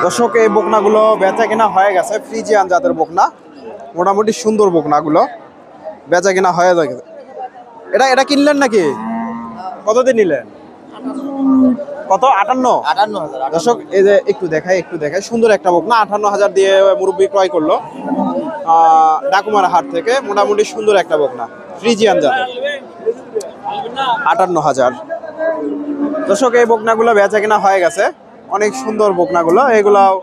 দর্শক এই বকনাগুলো বেচা কিনা হয়ে গেছে, ফ্রিজিয়ান জাতের বকনা, মোটামুটি সুন্দর বকনাগুলো বেচা কিনা হয়ে গেছে। এটা কিনলেন নাকি? কতদিন নিলেন? কত? 58। দর্শক এই যে একটু দেখাই সুন্দর একটা বকনা 58,000 দিয়ে মুরব্বি ক্রয় করলো ডাকুমারা হাট থেকে। মোটামুটি সুন্দর একটা বকনা ফ্রিজিয়ান জাতের, 58,000। দর্শক এই বকনাগুলো বেচা কিনা হয়ে গেছে, অনেক সুন্দর বকনাগুলো, এগুলাও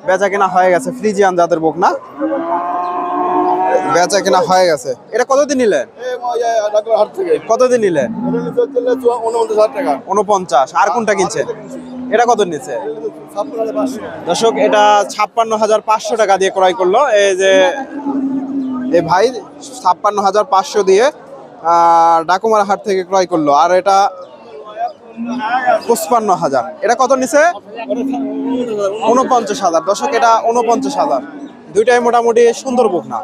বেচা কিনা হয়ে গেছে, ফ্রিজিয়ান জাতের বকনা বেচা কিনা হয়ে গেছে। এটা কতদিন নিলেন? কতদিন নিলেন? 49। আর কোনটা কিনছেন? এটা কত নিচ্ছে? দর্শক এটা 56,500 টাকা দিয়ে ক্রয় করলো এই যে এই ভাই, 56,500 দিয়ে ডাকুমার হাট থেকে ক্রয় করলো। আর এটা 55,000। এটা কত নিছে? 49,000। দর্শক এটা 49,000। দুইটাই মোটামুটি সুন্দর বকনা,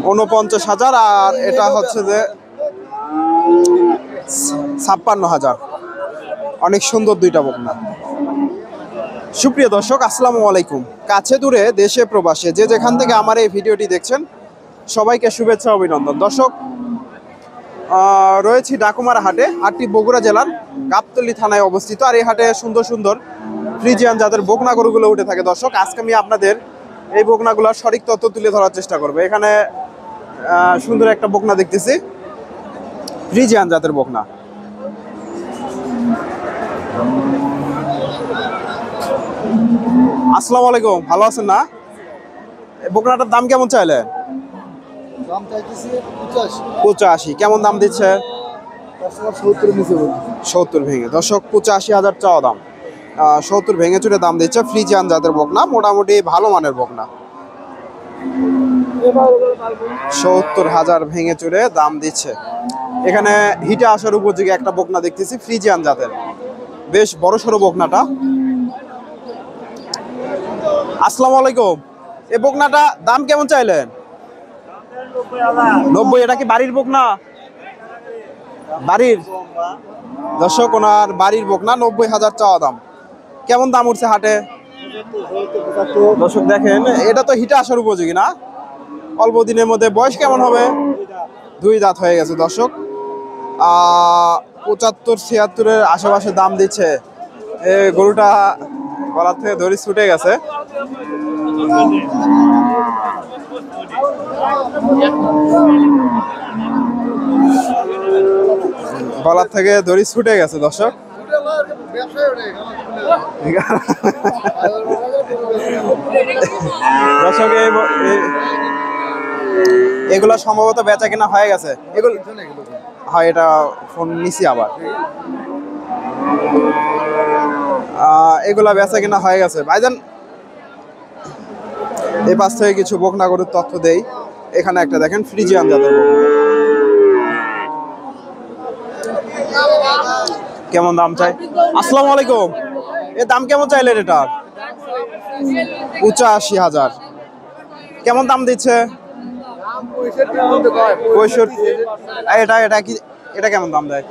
49,000। আর এটা হচ্ছে যে 56,000। অনেক সুন্দর দুইটা বকনা। সুপ্রিয় দর্শক, আসসালামু আলাইকুম। কাছে দূরে দেশে প্রবাসে যে যেখান থেকে আমার এই ভিডিওটি দেখছেন সবাইকে শুভেচ্ছা অভিনন্দন। দর্শক রয়েছি ডাকুমারা হাটে। হাটটি বগুড়া জেলার গাবতলী থানায় অবস্থিত। আর এই হাটে সুন্দর সুন্দর ফ্রিজিয়ান জাতের বকনা গরুগুলো উঠে থাকে। দর্শক আজকে আমি আপনাদের এই বকনাগুলোর সঠিক তথ্য তুলে ধরার চেষ্টা করবো। এখানে সুন্দর একটা বকনা দেখতেছি, ফ্রিজিয়ান জাতের বকনা। আসসালামু আলাইকুম, ভালো আছেন না? বকনাটার দাম কেমন চাইলেন? 85। কেমন দাম দিচ্ছে? 70 ভেঙে। দর্শক 85,000 চাওয়া দাম, 70 ভেঙে চুরে দাম দিচ্ছে। ফ্রিজিয়ান জাতের বকনা, মোটামুটি ভালো মানের বকনা। 70,000 ভেঙে চুরে দাম দিচ্ছে। এখানে হিটে আসার উপযোগী একটা বকনা দেখতেছি, ফ্রিজিয়ান জাতের, বেশ বড় সড়ো বকনাটা। আসসালামু আলাইকুম। এই বকনাটা দাম কেমন চাইলেন? 90। এটা কি বাড়ির বকনা? বাড়ির। দর্শক ওনার বাড়ির বকনা, 90,000 চাওয়া দাম। কেমন দাম উঠছে হাটে? দর্শক দেখেন, এটা তো হিটে আসার উপযোগী না, অল্প দিনের মধ্যে। বয়স কেমন হবে? 2 দাঁত হয়ে গেছে। দর্শক 75-76 আশেপাশে দাম দিচ্ছে। এই গরুটা গলার থেকে দড়ি ছুটে গেছে। গলার থেকে দড়ি ছুটে গেছে। দর্শক দর্শক এগুলো সম্ভবত বেচা কিনা হয়ে গেছে। এগুলো হয়, এটা ফোন নিছি আবার। এগুলা বেচা কিনা হয়ে গেছে। ভাইজান এই পাশ থেকে কিছু বকনা গরুর তথ্য দেই। এখানে একটা দেখেন, ফ্রিজিয়ান জাতের বকনা। কেমন দাম চাই? আসসালামু আলাইকুম। এর দাম কেমন চাইলেন এটার? 85,000। কেমন দাম দিচ্ছে? 65। এটা কি, এটা কেমন দাম দেয়?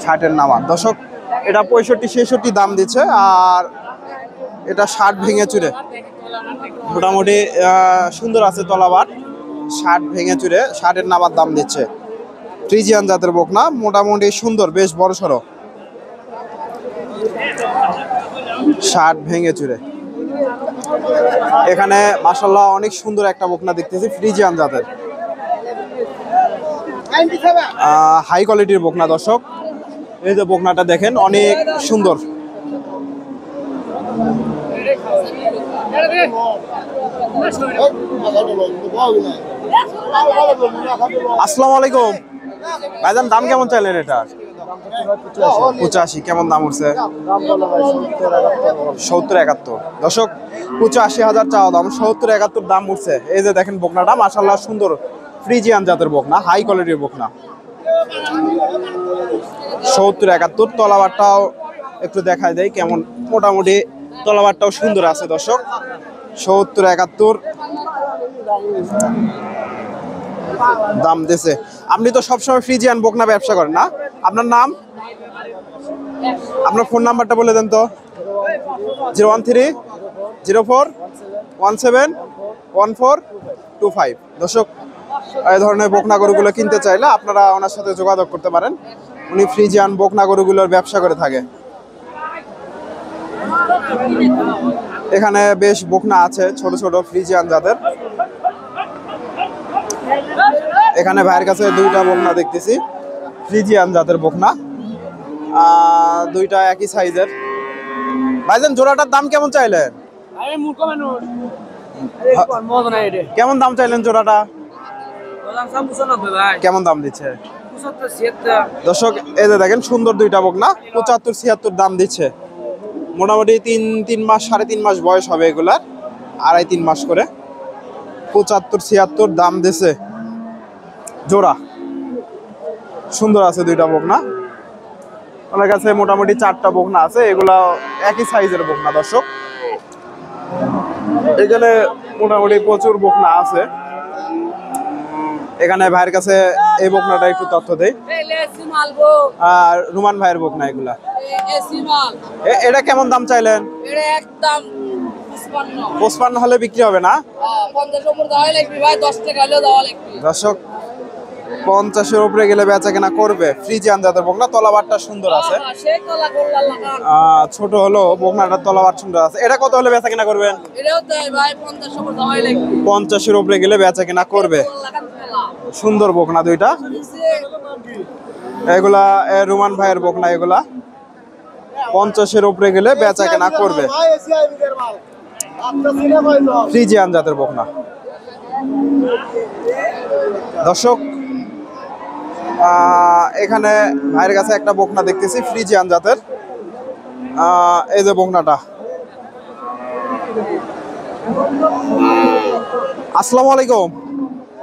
60-এর নামা। দর্শক এটা 65-66 দাম দিচ্ছে। আর এটা 60 ভেঙে চুরে, মোটামুটি সুন্দর আছে তলাবার। 60 ভেঙে চুরে 60-এর নামার দাম দিচ্ছে। ফ্রিজিয়ান জাতের বকনা, মোটামুটি সুন্দর, বেশ বড় সড়ো। 60 ভেঙে চুরে। এখানে মাশাআল্লাহ অনেক সুন্দর একটা বকনা দেখতেছি, ফ্রিজিয়ান জাতের, হাই কোয়ালিটির বকনা। দর্শক এই যে বকনাটা দেখেন, অনেক সুন্দর। আসসালামু আলাইকুম। ভাইজান দাম কেমন চাইলেন এটা? 85। কেমন দাম উঠছে? 70-71। দর্শক 85,000 চাওয়া দাম, 70-71 দাম উঠছে। এই যে দেখেন বকনাটা, মাশাআল্লাহ সুন্দর, ফ্রিজিয়ান জাতের বকনা, হাই কোয়ালিটির বকনা। 70-71। তলাবারটাও একটু দেখায় দেয় কেমন, মোটামুটি তলাবারটাও সুন্দর আছে। দর্শক 70-71 দাম দিছে। আপনি তো সবসময় ফ্রিজিয়ান বকনা ব্যবসা করেন না? আপনার নাম, আপনার ফোন নাম্বারটা বলে দেন তো। 01304171425। দর্শক, এই ধরনের বকনা গরুগুলো কিনতে চাইলে আপনারা ওনার সাথে যোগাযোগ করতে পারেন। উনি ফ্রিজিয়ান বকনা গরুগুলোর ব্যবসা করে থাকে। এখানে বেশ বকনা আছে ছোট ছোট ফ্রিজিয়ান জাতের। এখানে ভাইয়ের কাছে দুইটা বকনা দেখতেছি, ফ্রিজিয়ান জাতের বকনা, দুইটা একই সাইজের। ভাইজান জোড়াটার দাম কেমন চাইলেন? কেমন দাম চাইলেন জোড়াটা? কেমন দাম দিচ্ছে? দর্শক, এই যে দেখেন সুন্দর দুইটা বকনা, 75-76 দাম দিচ্ছে। মোটামুটি তিন মাস 3.5 মাস বয়স হবে এগুলার, 2.5-3 মাস করে। 75-76 দাম দিছে জোড়া। সুন্দর আছে দুইটা বকনা। ওনার কাছে মোটামুটি 4টা বকনা আছে, এগুলা একই সাইজের বকনা। দর্শক, এখানে মোটামুটি প্রচুর বকনা আছে। এখানে ভাইয়ের কাছে এই বকনাটা একটু তথ্য দেই। আর রুমান ভাইয়ের বকনা এগুলা। এটা কেমন দাম চাইলেন? 55 হলে বিক্রি হবে না? দর্শক, 50-এর উপরে গেলে বেচা কেনা করবে। ফ্রিজিয়ান জাতের বকনা, তলাবারটা সুন্দর আছে। ছোট হলো বকনাটার তলাবার সুন্দর আছে। এটা কত হলে বেচা কেনা করবেন? 50-এর উপরে গেলে বেচা কেনা করবে। সুন্দর বকনা দুইটা। এগুলা রুমান ভাইয়ের বকনা, এগুলা 50-এর উপরে গেলে বেচা কেনা করবে। ফ্রিজিয়ান জাতের বকনা। দর্শক, এখানে ভাইয়ের কাছে একটা বকনা দেখতেছি ফ্রিজিয়ান জাতের। এই যে বকনাটা। আসসালামু আলাইকুম।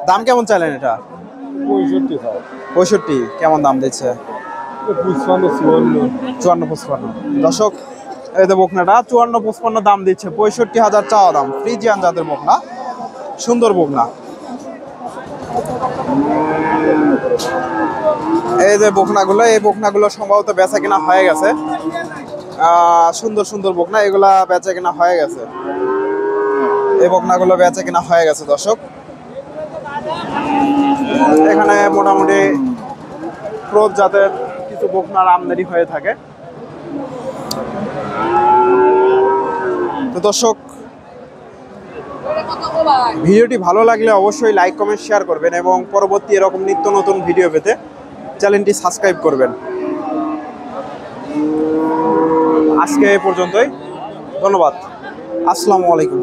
দাম কেমন চাইলেন এটা? 65। কেমন দাম দিচ্ছে? 54-55। দর্শক, এই যে বকনাটা 54-55 দাম দিচ্ছে। 65,000 চাওয়া দাম। ফ্রিজিয়ান জাতের বকনা, সুন্দর বকনা। এই যে বকনাগুলো, এই বকনাগুলো সম্ভবত বেচা কেনা হয়ে গেছে। সুন্দর সুন্দর বকনা, এগুলা বেচা কেনা হয়ে গেছে। এই বকনাগুলো বেচা কেনা হয়ে গেছে। দর্শক, এখানে মোটামুটি ক্রস জাতের কিছু বকনার আমদানি হয়ে থাকে। তো দর্শক, ভিডিওটি ভালো লাগলে অবশ্যই লাইক কমেন্ট শেয়ার করবেন এবং পরবর্তী এরকম নিত্য নতুন ভিডিও পেতে চ্যানেলটি সাবস্ক্রাইব করবেন। আজকে এই পর্যন্তই, ধন্যবাদ। আসসালামু আলাইকুম।